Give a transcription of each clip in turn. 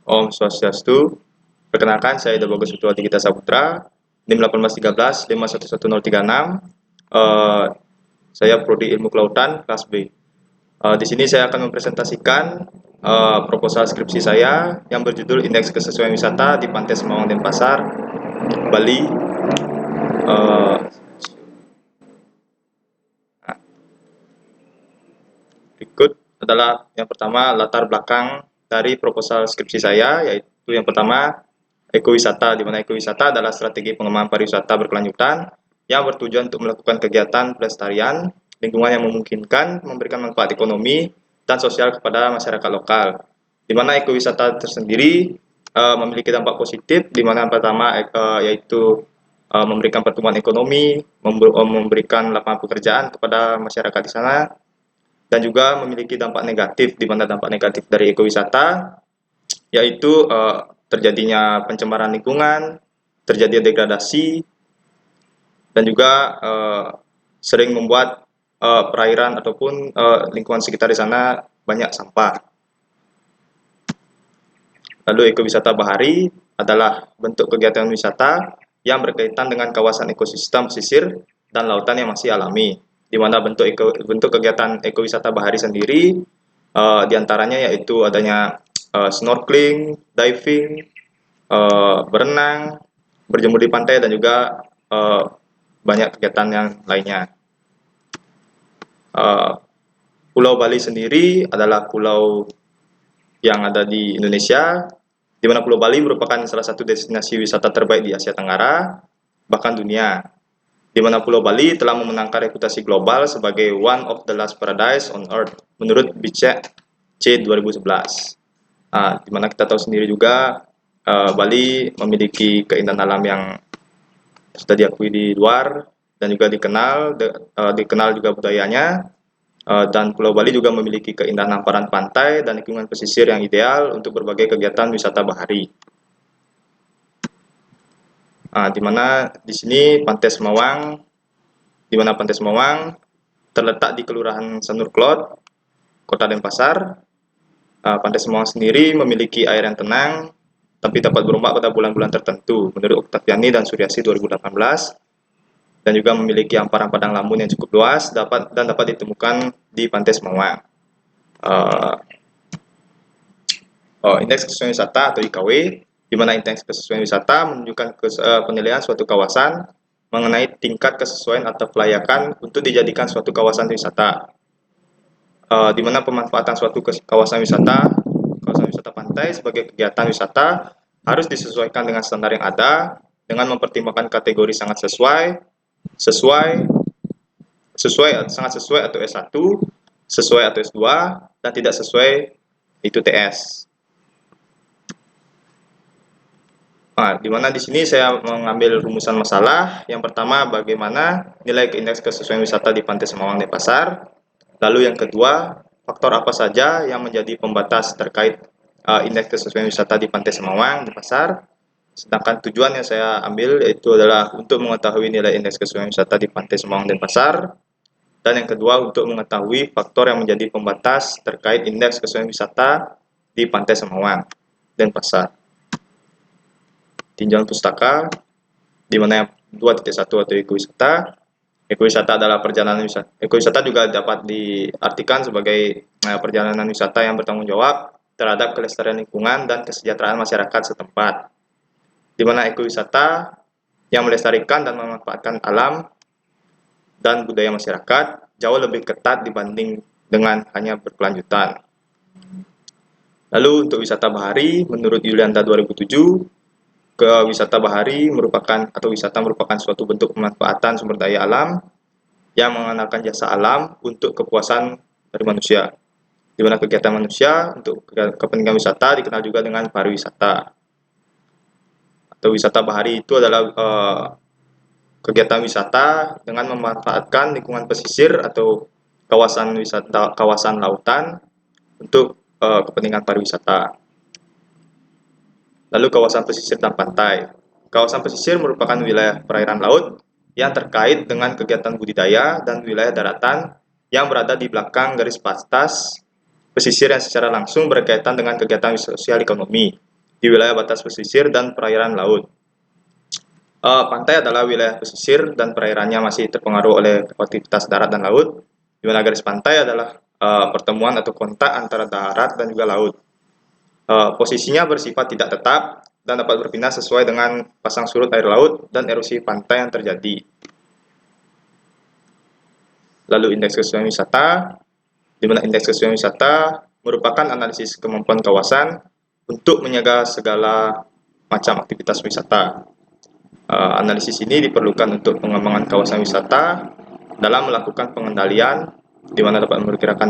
Om Swastiastu. Perkenalkan, saya Dabagus Putra Gita Saputra, NIM 1813 511036. Eh, saya Prodi Ilmu Kelautan kelas B. Di sini saya akan mempresentasikan proposal skripsi saya yang berjudul Indeks Kesesuaian Wisata di Pantai Semawang Denpasar, Bali. Eh, Berikut adalah yang pertama latar belakang dari proposal skripsi saya, yaitu yang pertama ekowisata, di mana ekowisata adalah strategi pengembangan pariwisata berkelanjutan yang bertujuan untuk melakukan kegiatan pelestarian lingkungan yang memungkinkan memberikan manfaat ekonomi dan sosial kepada masyarakat lokal. Di mana ekowisata tersendiri memiliki dampak positif, di mana yang pertama yaitu memberikan pertumbuhan ekonomi, memberikan lapangan pekerjaan kepada masyarakat di sana, dan juga memiliki dampak negatif, di mana dampak negatif dari ekowisata yaitu terjadinya pencemaran lingkungan, terjadi degradasi, dan juga sering membuat perairan ataupun lingkungan sekitar di sana banyak sampah. Lalu ekowisata bahari adalah bentuk kegiatan wisata yang berkaitan dengan kawasan ekosistem pesisir dan lautan yang masih alami, di mana bentuk kegiatan ekowisata bahari sendiri diantaranya yaitu adanya snorkeling, diving, berenang, berjemur di pantai, dan juga banyak kegiatan yang lainnya. Pulau Bali sendiri adalah pulau yang ada di Indonesia, di mana Pulau Bali merupakan salah satu destinasi wisata terbaik di Asia Tenggara, bahkan dunia, di mana Pulau Bali telah memenangkan reputasi global sebagai one of the last paradise on earth menurut BCC 2011. Di mana kita tahu sendiri juga Bali memiliki keindahan alam yang sudah diakui di luar dan juga dikenal juga budayanya. Dan Pulau Bali juga memiliki keindahan hamparan pantai dan lingkungan pesisir yang ideal untuk berbagai kegiatan wisata bahari. Di mana di sini di mana Pantai Semawang terletak di Kelurahan Sanur Klot, Kota Denpasar. Pantai Semawang sendiri memiliki air yang tenang, tapi dapat berombak pada bulan-bulan tertentu, menurut Oktaviani dan Suryasi 2018, dan juga memiliki hamparan padang lamun yang cukup luas dan dapat ditemukan di Pantai Semawang. Indeks kesesuaian wisata atau IKW, di mana indeks kesesuaian wisata menunjukkan penilaian suatu kawasan mengenai tingkat kesesuaian atau kelayakan untuk dijadikan suatu kawasan wisata. Di mana pemanfaatan suatu kawasan wisata pantai sebagai kegiatan wisata harus disesuaikan dengan standar yang ada dengan mempertimbangkan kategori sangat sesuai, sangat sesuai atau S1, sesuai atau S2, dan tidak sesuai itu TS. Di mana di sini saya mengambil rumusan masalah. Yang pertama, bagaimana nilai indeks kesesuaian wisata di Pantai Semawang Denpasar. Lalu yang kedua, faktor apa saja yang menjadi pembatas terkait indeks kesesuaian wisata di Pantai Semawang Denpasar. Sedangkan tujuan yang saya ambil yaitu adalah untuk mengetahui nilai indeks kesesuaian wisata di Pantai Semawang Denpasar. Dan yang kedua, untuk mengetahui faktor yang menjadi pembatas terkait indeks kesesuaian wisata di Pantai Semawang Denpasar. Tinjauan pustaka, di mana yang 2.1 atau ekowisata. Ekowisata adalah perjalanan wisata. Ekowisata juga dapat diartikan sebagai perjalanan wisata yang bertanggung jawab terhadap kelestarian lingkungan dan kesejahteraan masyarakat setempat. Di mana ekowisata yang melestarikan dan memanfaatkan alam dan budaya masyarakat jauh lebih ketat dibanding dengan hanya berkelanjutan. Lalu untuk wisata bahari, menurut Yulianta 2007, wisata bahari wisata merupakan suatu bentuk pemanfaatan sumber daya alam yang mengandalkan jasa alam untuk kepuasan dari manusia. Di mana kegiatan manusia untuk kepentingan wisata dikenal juga dengan pariwisata. Atau wisata bahari itu adalah kegiatan wisata dengan memanfaatkan lingkungan pesisir atau kawasan lautan untuk kepentingan pariwisata. Lalu kawasan pesisir dan pantai. Kawasan pesisir merupakan wilayah perairan laut yang terkait dengan kegiatan budidaya dan wilayah daratan yang berada di belakang garis batas pesisir yang secara langsung berkaitan dengan kegiatan sosial ekonomi. di wilayah batas pesisir dan perairan laut. Pantai adalah wilayah pesisir dan perairannya masih terpengaruh oleh aktivitas darat dan laut, di mana garis pantai adalah pertemuan atau kontak antara darat dan juga laut. Posisinya bersifat tidak tetap dan dapat berpindah sesuai dengan pasang surut air laut dan erosi pantai yang terjadi. Lalu indeks kesesuaian wisata, di mana indeks kesesuaian wisata merupakan analisis kemampuan kawasan untuk menjaga segala macam aktivitas wisata. Analisis ini diperlukan untuk pengembangan kawasan wisata dalam melakukan pengendalian, di mana dapat memperkirakan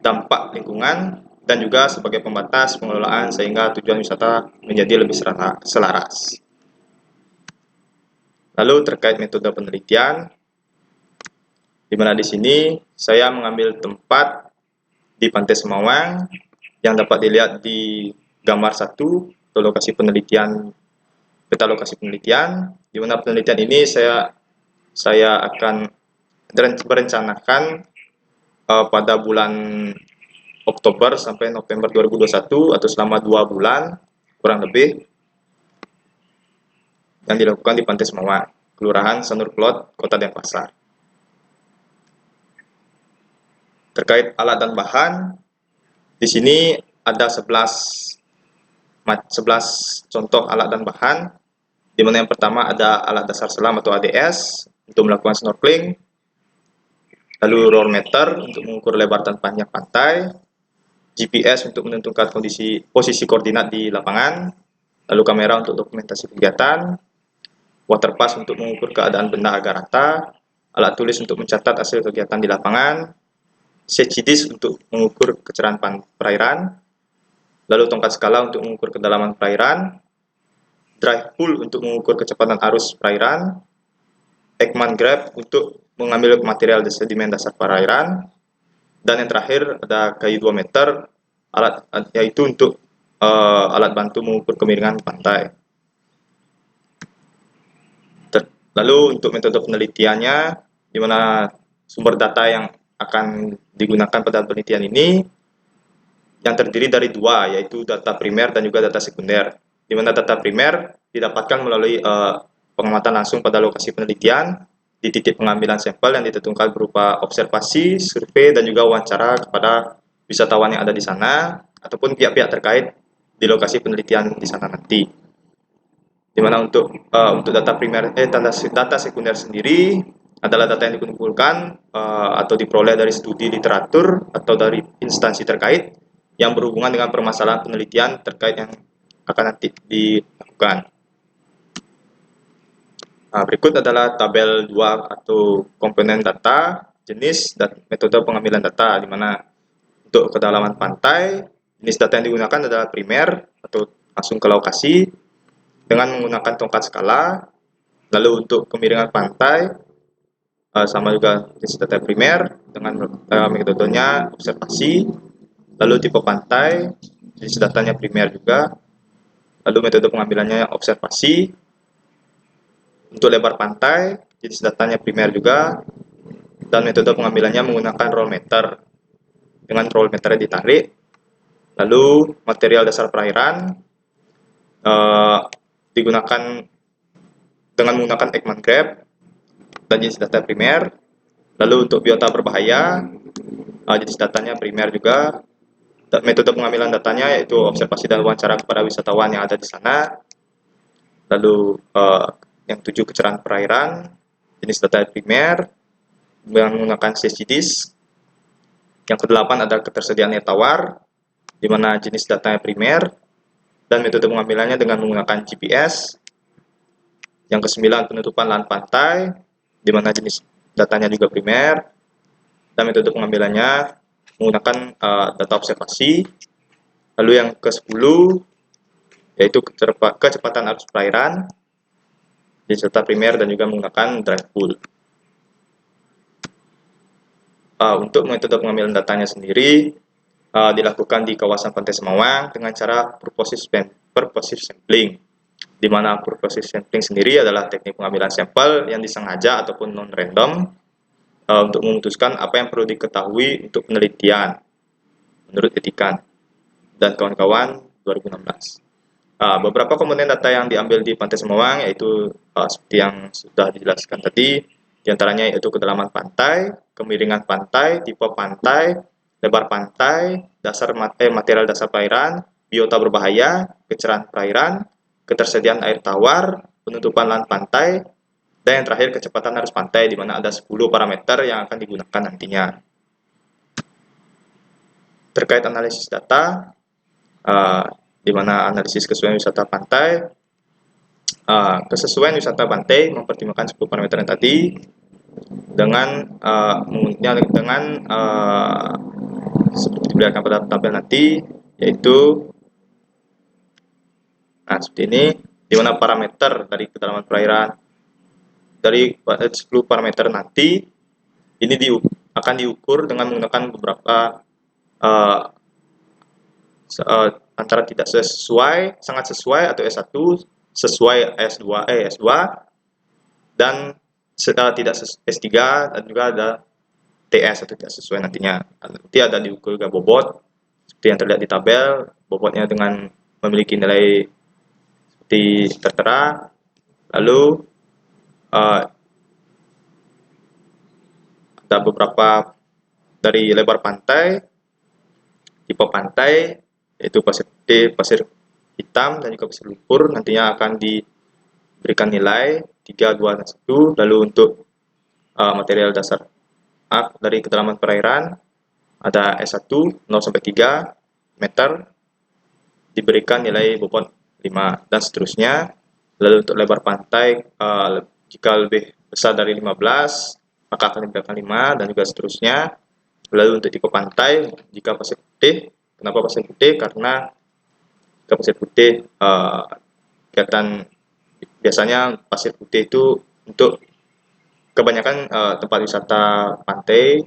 dampak lingkungan dan juga sebagai pembatas pengelolaan sehingga tujuan wisata menjadi lebih selaras. Lalu terkait metode penelitian, di mana di sini saya mengambil tempat di Pantai Semawang yang dapat dilihat di gambar 1 atau lokasi penelitian, peta lokasi penelitian, di mana penelitian ini saya akan berencanakan pada bulan Oktober sampai November 2021 atau selama 2 bulan kurang lebih, yang dilakukan di Pantai Semawang, Kelurahan Sanur Plot, Kota Denpasar. Terkait alat dan bahan, di sini ada 11 contoh alat dan bahan, di mana yang pertama ada alat dasar selam atau ADS untuk melakukan snorkeling, lalu roll meter untuk mengukur lebar dan panjang pantai, GPS untuk menentukan posisi koordinat di lapangan, lalu kamera untuk dokumentasi kegiatan, water pass untuk mengukur keadaan benda agar rata, alat tulis untuk mencatat hasil kegiatan di lapangan, CCDIS untuk mengukur kecerahan perairan, lalu tongkat skala untuk mengukur kedalaman perairan, drive pool untuk mengukur kecepatan arus perairan, Ekman Grab untuk mengambil material sedimen dasar perairan, dan yang terakhir ada kayu 2 meter, yaitu untuk alat bantu mengukur kemiringan pantai. Lalu untuk metode penelitiannya, di mana sumber data yang akan digunakan pada penelitian ini yang terdiri dari 2, yaitu data primer dan juga data sekunder. Di mana data primer didapatkan melalui pengamatan langsung pada lokasi penelitian di titik pengambilan sampel yang ditentukan berupa observasi, survei, dan juga wawancara kepada wisatawan yang ada di sana ataupun pihak-pihak terkait di lokasi penelitian di sana nanti. Di mana untuk data sekunder sendiri adalah data yang dikumpulkan atau diperoleh dari studi literatur atau dari instansi terkait yang berhubungan dengan permasalahan penelitian terkait yang akan nanti dilakukan. Berikut adalah tabel 2 atau komponen data, jenis, dan metode pengambilan data, di mana untuk kedalaman pantai, jenis data yang digunakan adalah primer atau langsung ke lokasi dengan menggunakan tongkat skala. Lalu untuk kemiringan pantai, sama juga jenis data primer dengan metodenya observasi. Lalu tipe pantai, jenis datanya primer juga. Lalu metode pengambilannya observasi. Untuk lebar pantai, jenis datanya primer juga, dan metode pengambilannya menggunakan roll meter. Dengan roll meternya ditarik, lalu material dasar perairan digunakan dengan menggunakan Ekman Grab dan jenis data primer. Lalu untuk biota berbahaya, jenis datanya primer juga. Metode pengambilan datanya yaitu observasi dan wawancara kepada wisatawan yang ada di sana. Lalu yang 7 kecerahan perairan, jenis data primer dengan menggunakan CCDIS. Yang ke-8 ada ketersediaan air tawar, di mana jenis datanya primer dan metode pengambilannya dengan menggunakan GPS. Yang ke-9 penutupan lahan pantai, di mana jenis datanya juga primer dan metode pengambilannya menggunakan data observasi. Lalu yang ke-10 yaitu kecepatan arus perairan, jenis data primer dan juga menggunakan drive pool. Untuk metode pengambilan datanya sendiri dilakukan di kawasan Pantai Semawang dengan cara purposive sampling, di mana purposive sampling sendiri adalah teknik pengambilan sampel yang disengaja ataupun non-random untuk memutuskan apa yang perlu diketahui untuk penelitian menurut Etikan dan kawan-kawan 2016. Beberapa komponen data yang diambil di Pantai Semawang yaitu seperti yang sudah dijelaskan tadi, diantaranya yaitu kedalaman pantai, kemiringan pantai, tipe pantai, lebar pantai, material dasar perairan, biota berbahaya, kecerahan perairan, ketersediaan air tawar, penutupan lahan pantai, dan yang terakhir kecepatan arus pantai, di mana ada 10 parameter yang akan digunakan nantinya. Terkait analisis data, di mana analisis kesesuaian wisata pantai, kesesuaian wisata pantai mempertimbangkan 10 parameter yang tadi dengan seperti diperlihatkan pada tampil nanti, yaitu seperti ini, di mana parameter dari kedalaman perairan dari 10 parameter nanti ini akan diukur dengan menggunakan beberapa antara tidak sesuai, sangat sesuai atau S1, sesuai S2, dan tidak S3, dan juga ada TS atau tidak sesuai nantinya. Nanti ada diukur juga bobot seperti yang terlihat di tabel, bobotnya dengan memiliki nilai seperti tertera. Lalu ada beberapa dari lebar pantai, tipe pantai, yaitu pasir putih, pasir hitam, dan juga pasir lumpur, nantinya akan diberikan nilai 3, 2, dan 1. Lalu untuk material dasar dari kedalaman perairan ada S1 0 sampai 3 meter, diberikan nilai bobot 5, dan seterusnya. Lalu untuk lebar pantai jika lebih besar dari 15 maka akan diberikan 5, dan juga seterusnya. Lalu untuk tipe pantai, jika pasir putih, kenapa pasir putih? Karena jika pasir putih biasanya pasir putih itu untuk kebanyakan tempat wisata pantai,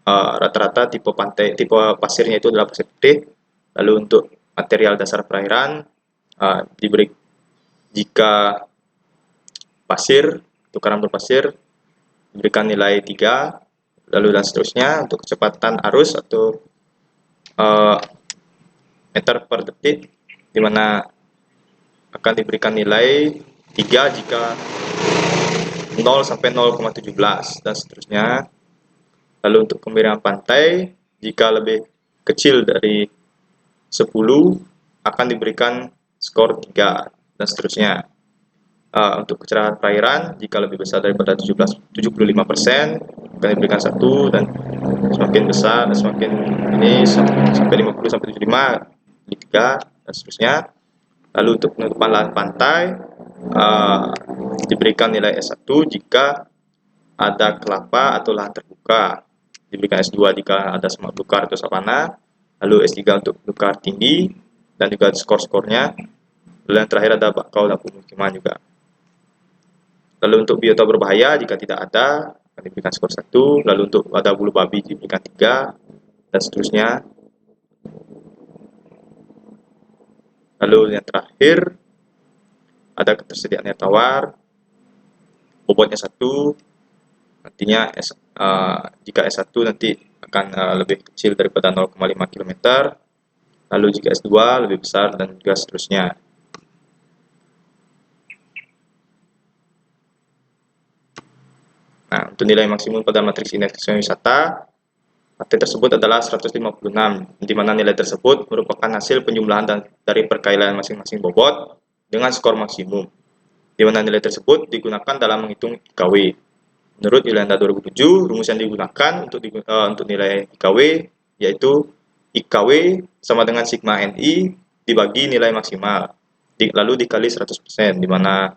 rata-rata tipe pasirnya itu adalah pasir putih. Lalu untuk material dasar perairan, jika pasir, tukaran berpasir, diberikan nilai 3, lalu dan seterusnya. Untuk kecepatan arus atau meter per detik, di mana akan diberikan nilai 3 jika 0 sampai 0,17, dan seterusnya. Lalu untuk kemiringan pantai, jika lebih kecil dari 10 akan diberikan skor 3, dan seterusnya. Untuk kecerahan perairan, jika lebih besar daripada 75% akan diberikan 1, dan semakin besar semakin ini sampai 50 sampai 75 di 3, dan seterusnya. Lalu untuk penutupan lahan pantai diberikan nilai S1 jika ada kelapa atau lahan terbuka, diberikan S2 jika ada semak belukar atau savana, lalu S3 untuk belukar tinggi, dan juga skor-skornya. Lalu yang terakhir ada bakau dan pemukiman juga. Lalu untuk biota berbahaya jika tidak ada akan diberikan skor 1, lalu untuk ada bulu babi diberikan 3, dan seterusnya. Lalu yang terakhir ada ketersediaan air tawar, bobotnya 1, nantinya jika S1 nanti akan lebih kecil daripada 0,5 km, lalu jika S2 lebih besar, dan juga seterusnya. Nah, untuk nilai maksimum pada matriks indeks kesesuaian wisata, pantai tersebut adalah 156, di mana nilai tersebut merupakan hasil penjumlahan dari perkailan masing-masing bobot dengan skor maksimum, di mana nilai tersebut digunakan dalam menghitung IKW. Menurut Yulanda 2007, rumus yang digunakan untuk nilai IKW yaitu IKW sama dengan sigma NI dibagi nilai maksimal, lalu dikali 100%, di mana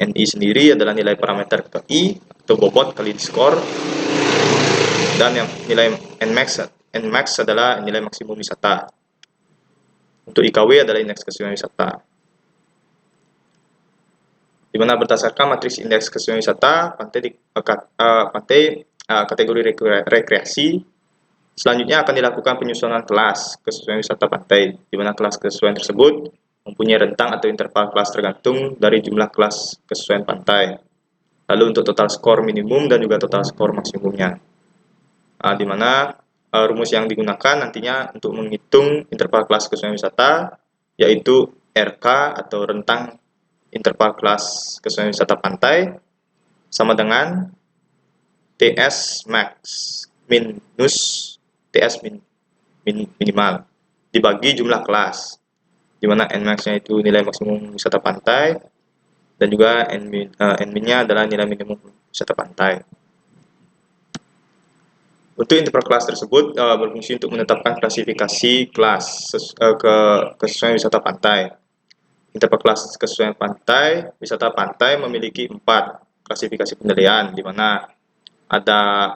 NI sendiri adalah nilai parameter ke I atau bobot kali skor, dan yang nilai Nmax adalah nilai maksimum wisata. Untuk IKW adalah indeks kesesuaian wisata. Di mana berdasarkan matriks indeks kesesuaian wisata, pantai kategori rekreasi, selanjutnya akan dilakukan penyusunan kelas kesesuaian wisata pantai, di mana kelas kesesuaian tersebut mempunyai rentang atau interval kelas tergantung dari jumlah kelas kesesuaian pantai. Lalu untuk total skor minimum dan juga total skor maksimumnya, di mana rumus yang digunakan nantinya untuk menghitung interval kelas kesesuaian wisata yaitu RK atau rentang interval kelas kesesuaian wisata pantai sama dengan TS max minus TS minimal dibagi jumlah kelas, di mana Nmax-nya itu nilai maksimum wisata pantai dan juga Nmin-nya adalah nilai minimum wisata pantai. Untuk interval kelas tersebut berfungsi untuk menetapkan klasifikasi kelas kesesuaian wisata pantai. Interval kelas kesesuaian pantai, wisata pantai memiliki 4 klasifikasi penilaian, di mana ada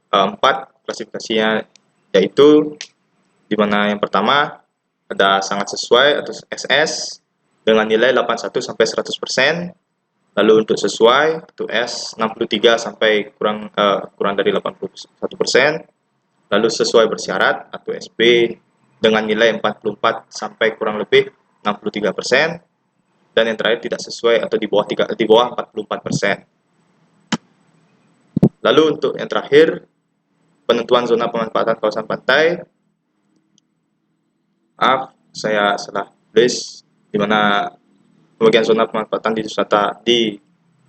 4 klasifikasinya, yaitu di mana yang pertama ada sangat sesuai atau SS dengan nilai 81 sampai 100%. Lalu untuk sesuai itu S 63 sampai kurang dari 81%. Lalu sesuai bersyarat atau SB dengan nilai 44 sampai kurang lebih 63%. Dan yang terakhir tidak sesuai atau di bawah 44%. Lalu untuk yang terakhir penentuan zona pemanfaatan kawasan pantai. Maaf, saya salah tulis, di mana pembagian zona pemanfaatan wisata di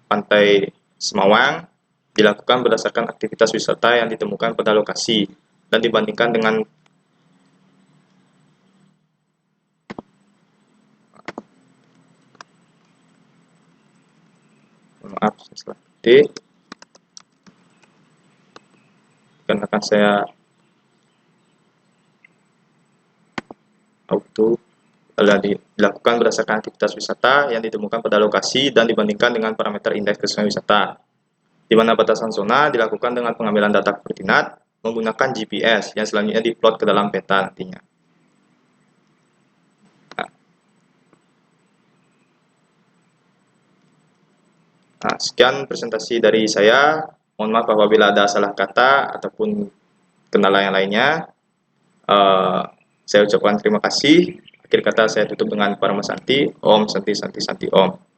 Pantai Semawang dilakukan berdasarkan aktivitas wisata yang ditemukan pada lokasi dan dibandingkan dengan akan saya dilakukan berdasarkan aktivitas wisata yang ditemukan pada lokasi dan dibandingkan dengan parameter indeks kesesuaian wisata, di mana batasan zona dilakukan dengan pengambilan data koordinat menggunakan GPS yang selanjutnya diplot ke dalam peta nantinya. Nah, sekian presentasi dari saya. Mohon maaf apabila ada salah kata ataupun kendala yang lainnya. Saya ucapkan terima kasih. Akhir kata saya tutup dengan Parama Santi. Om Santi Santi Santi Om.